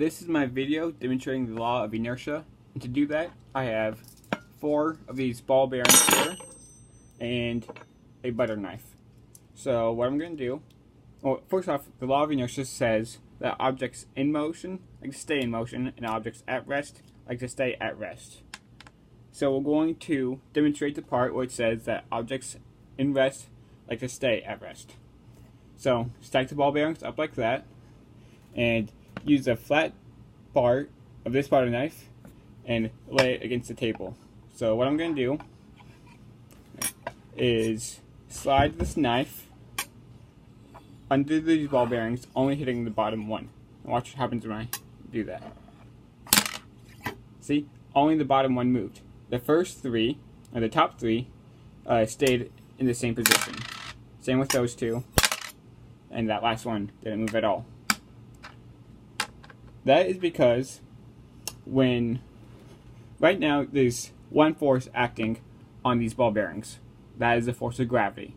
This is my video demonstrating the law of inertia. And to do that, I have 4 of these ball bearings here and a butter knife. So what I'm going to do, well, first off, the law of inertia says that objects in motion like to stay in motion, and objects at rest like to stay at rest. So we're going to demonstrate the part where it says that objects in rest like to stay at rest. So stack the ball bearings up like that, and use a flat part of this butter knife and lay it against the table. So what I'm going to do is slide this knife under these ball bearings, only hitting the bottom one. And watch what happens when I do that. See? Only the bottom one moved. The first 3, or the top 3, stayed in the same position. Same with those 2. And that last one didn't move at all. That is because right now there's one force acting on these ball bearings. That is the force of gravity.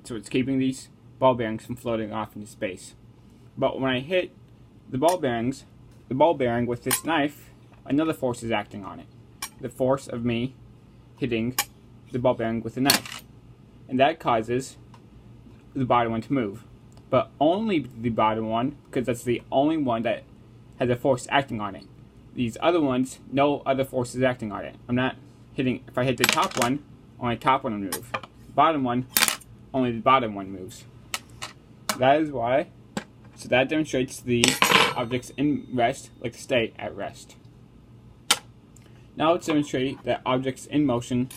So it's keeping these ball bearings from floating off into space. But when I hit the ball bearing with this knife, another force is acting on it. The force of me hitting the ball bearing with the knife. And that causes the bottom one to move. But only the bottom one, because that's the only one that has a force acting on it. These other ones, no other force is acting on it. I'm not hitting, if I hit the top one, only the top one will move. The bottom one, only the bottom one moves. That is why, so that demonstrates the objects in rest like to stay at rest. Now let's demonstrate that objects in motion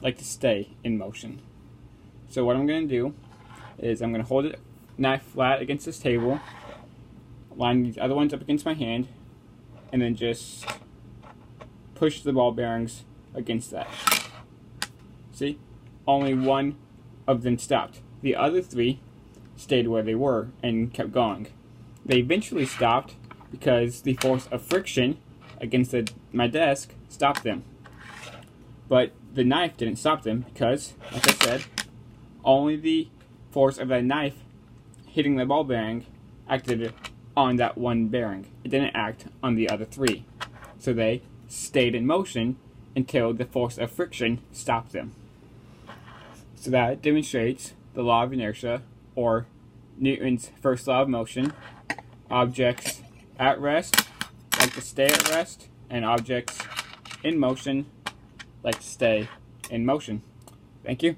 like to stay in motion. So what I'm going to do is I'm going to hold the knife flat against this table, line these other ones up against my hand, and then just push the ball bearings against that. See? Only one of them stopped. The other 3 stayed where they were and kept going. They eventually stopped because the force of friction against my desk stopped them. But the knife didn't stop them because, like I said, only the force of that knife hitting the ball bearing acted on that one bearing. It didn't act on the other 3. So they stayed in motion until the force of friction stopped them. So that demonstrates the law of inertia, or Newton's first law of motion. Objects at rest like to stay at rest, and objects in motion like to stay in motion. Thank you.